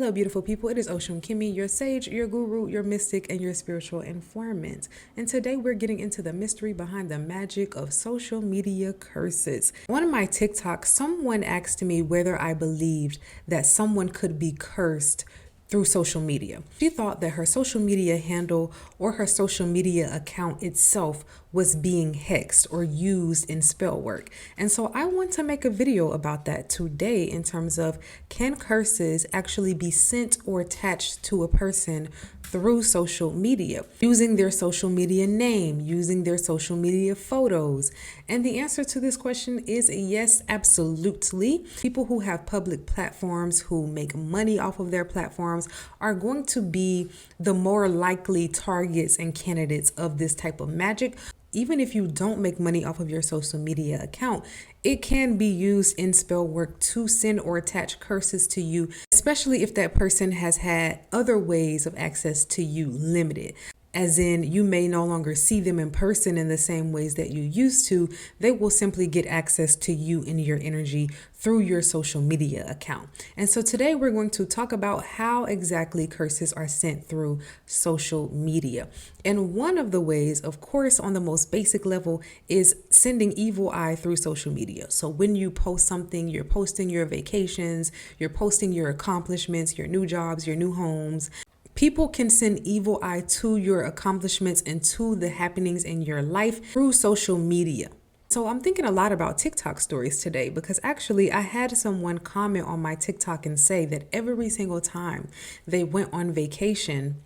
Hello, beautiful people. It is Ocean Kimmy, your sage, your guru, your mystic, and your spiritual informant. And today we're getting into the mystery behind the magic of social media curses. On my TikTok, someone asked me whether I believed that someone could be cursed through social media. She thought that her social media handle or her social media account itself was being hexed or used in spell work. And so I want to make a video about that today in terms of, can curses actually be sent or attached to a person through social media, using their social media name, using their social media photos? And the answer to this question is yes, absolutely. People who have public platforms, who make money off of their platforms, are going to be the more likely targets and candidates of this type of magic. Even if you don't make money off of your social media account, it can be used in spell work to send or attach curses to you, especially if that person has had other ways of access to you limited. As in, you may no longer see them in person in the same ways that you used to. They will simply get access to you and your energy through your social media account. And so today we're going to talk about how exactly curses are sent through social media. And one of the ways, of course, on the most basic level, is sending evil eye through social media. So when you post something, you're posting your vacations, you're posting your accomplishments, your new jobs, your new homes. People can send evil eye to your accomplishments and to the happenings in your life through social media. So I'm thinking a lot about TikTok stories today because actually I had someone comment on my TikTok and say that every single time they went on vacation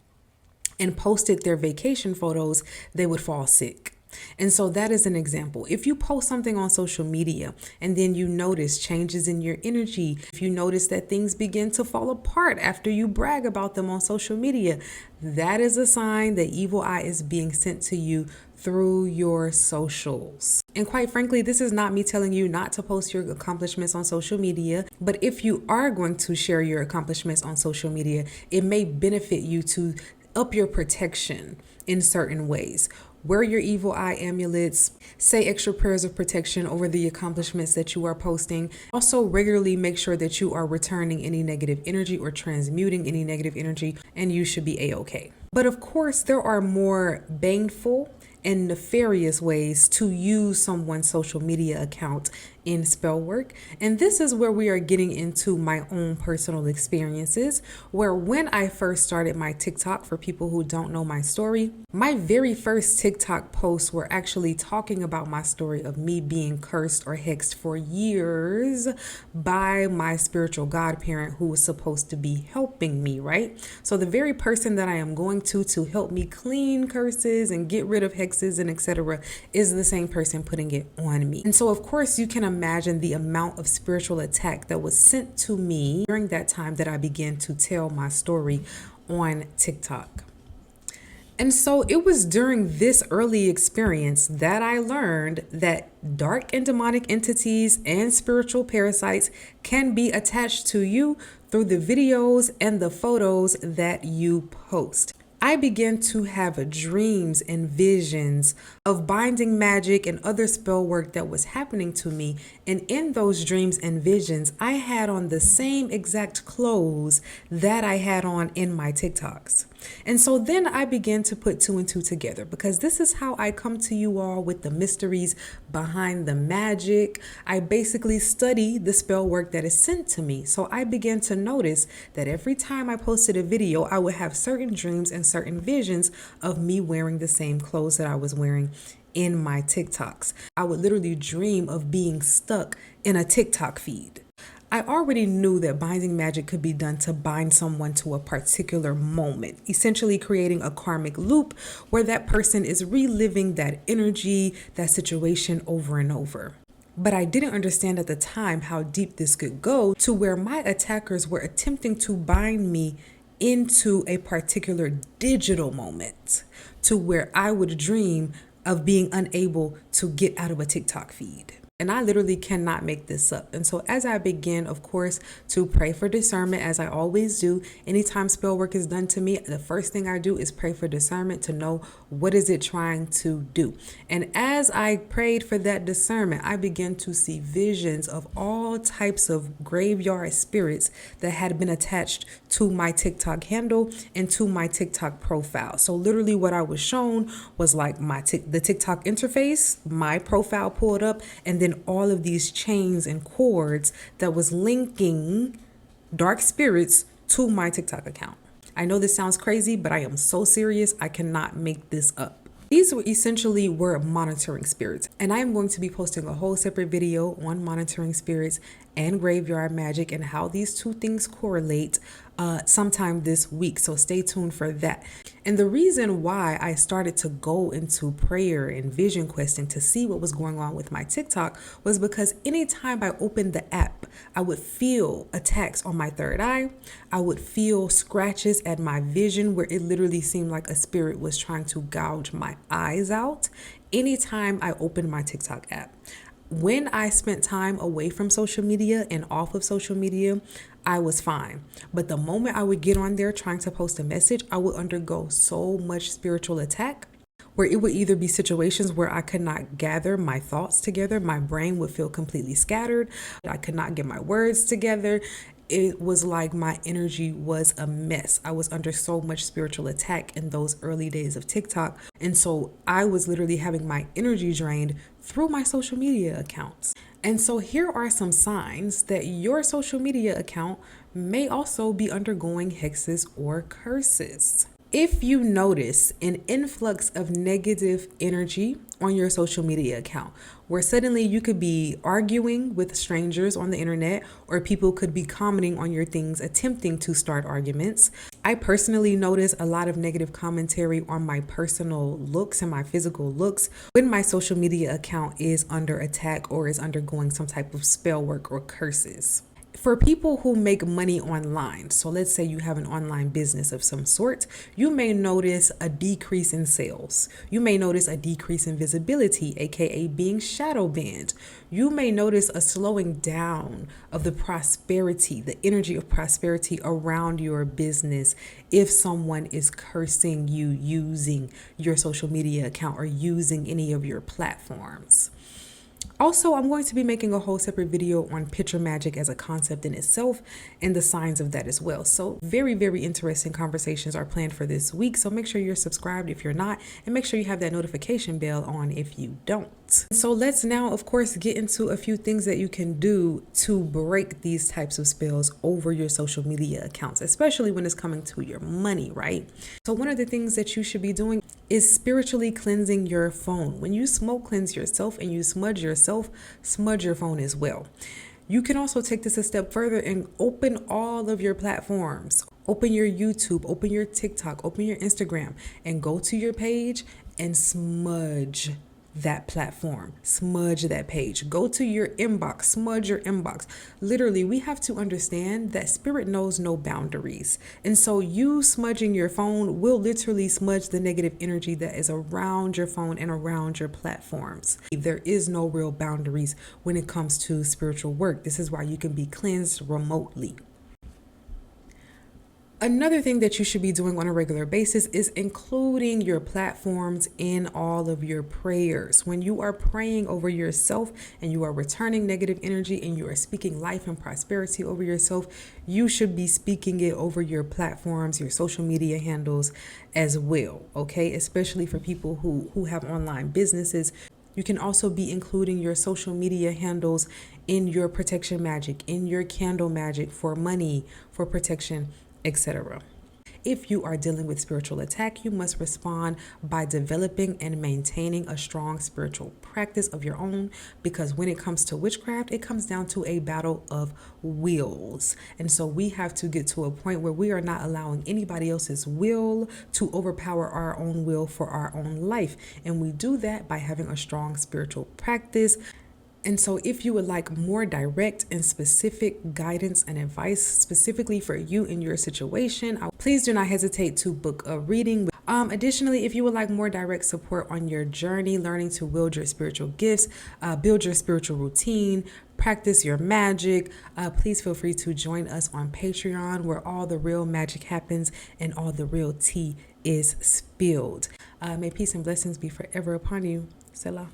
and posted their vacation photos, they would fall sick. And so that is an example. If you post something on social media and then you notice changes in your energy, if you notice that things begin to fall apart after you brag about them on social media, that is a sign that evil eye is being sent to you through your socials. And quite frankly, this is not me telling you not to post your accomplishments on social media, but if you are going to share your accomplishments on social media, it may benefit you to up your protection in certain ways. Wear your evil eye amulets, say extra prayers of protection over the accomplishments that you are posting. Also, regularly make sure that you are returning any negative energy or transmuting any negative energy, and you should be a-okay. But of course, there are more baneful and nefarious ways to use someone's social media account in spell work. And this is where we are getting into my own personal experiences, where when I first started my TikTok, for people who don't know my story, my very first TikTok posts were actually talking about my story of me being cursed or hexed for years by my spiritual godparent who was supposed to be helping me, right? So the very person that I am going to help me clean curses and get rid of hexes and etc. is the same person putting it on me. And so of course you can imagine the amount of spiritual attack that was sent to me during that time that I began to tell my story on TikTok. And so it was during this early experience that I learned that dark and demonic entities and spiritual parasites can be attached to you through the videos and the photos that you post. I began to have dreams and visions of binding magic and other spell work that was happening to me. And in those dreams and visions, I had on the same exact clothes that I had on in my TikToks. And so then I began to put two and two together, because this is how I come to you all with the mysteries behind the magic. I basically study the spell work that is sent to me. So I began to notice that every time I posted a video, I would have certain dreams and certain visions of me wearing the same clothes that I was wearing in my TikToks. I would literally dream of being stuck in a TikTok feed. I already knew that binding magic could be done to bind someone to a particular moment, essentially creating a karmic loop where that person is reliving that energy, that situation over and over. But I didn't understand at the time how deep this could go, to where my attackers were attempting to bind me into a particular digital moment, to where I would dream of being unable to get out of a TikTok feed. And I literally cannot make this up. And so as I begin, of course, to pray for discernment, as I always do, anytime spell work is done to me, the first thing I do is pray for discernment to know what is it trying to do. And as I prayed for that discernment, I began to see visions of all types of graveyard spirits that had been attached to my TikTok handle and to my TikTok profile. So literally what I was shown was like the TikTok interface, my profile pulled up, and then all of these chains and cords that was linking dark spirits to my TikTok account. I know this sounds crazy, but I am so serious. I cannot make this up. These were monitoring spirits, and I am going to be posting a whole separate video on monitoring spirits and graveyard magic and how these two things correlate sometime this week. So stay tuned for that. And the reason why I started to go into prayer and vision questing to see what was going on with my TikTok was because anytime I opened the app, I would feel attacks on my third eye. I would feel scratches at my vision where it literally seemed like a spirit was trying to gouge my eyes out anytime I opened my TikTok app. When I spent time away from social media and off of social media, I was fine. But the moment I would get on there trying to post a message, I would undergo so much spiritual attack where it would either be situations where I could not gather my thoughts together. My brain would feel completely scattered. I could not get my words together. It was like my energy was a mess. I was under so much spiritual attack in those early days of TikTok. And so I was literally having my energy drained through my social media accounts. And so here are some signs that your social media account may also be undergoing hexes or curses. If you notice an influx of negative energy on your social media account, where suddenly you could be arguing with strangers on the internet, or people could be commenting on your things, attempting to start arguments. I personally notice a lot of negative commentary on my personal looks and my physical looks when my social media account is under attack or is undergoing some type of spell work or curses. For people who make money online, so let's say you have an online business of some sort, you may notice a decrease in sales. You may notice a decrease in visibility, aka being shadow banned. You may notice a slowing down of the prosperity, the energy of prosperity around your business if someone is cursing you using your social media account or using any of your platforms. Also, I'm going to be making a whole separate video on picture magic as a concept in itself and the signs of that as well. So very, very interesting conversations are planned for this week. So make sure you're subscribed if you're not, and make sure you have that notification bell on if you don't. So let's now, of course, get into a few things that you can do to break these types of spells over your social media accounts, especially when it's coming to your money, right? So one of the things that you should be doing is spiritually cleansing your phone. When you smoke cleanse yourself and you smudge yourself, smudge your phone as well. You can also take this a step further and open all of your platforms. Open your YouTube, open your TikTok, open your Instagram, and go to your page and smudge that platform, smudge that page. Go to your inbox, smudge your inbox. Literally, we have to understand that spirit knows no boundaries. And so you smudging your phone will literally smudge the negative energy that is around your phone and around your platforms. There is no real boundaries when it comes to spiritual work. This is why you can be cleansed remotely. Another thing that you should be doing on a regular basis is including your platforms in all of your prayers. When you are praying over yourself and you are returning negative energy and you are speaking life and prosperity over yourself, you should be speaking it over your platforms, your social media handles as well, okay? Especially for people who have online businesses. You can also be including your social media handles in your protection magic, in your candle magic for money, for protection, etc. If you are dealing with spiritual attack, you must respond by developing and maintaining a strong spiritual practice of your own, because when it comes to witchcraft, it comes down to a battle of wills. And so we have to get to a point where we are not allowing anybody else's will to overpower our own will for our own life. And we do that by having a strong spiritual practice. And so if you would like more direct and specific guidance and advice specifically for you in your situation, please do not hesitate to book a reading. Additionally, if you would like more direct support on your journey, learning to wield your spiritual gifts, build your spiritual routine, practice your magic, please feel free to join us on Patreon, where all the real magic happens and all the real tea is spilled. May peace and blessings be forever upon you. Selah.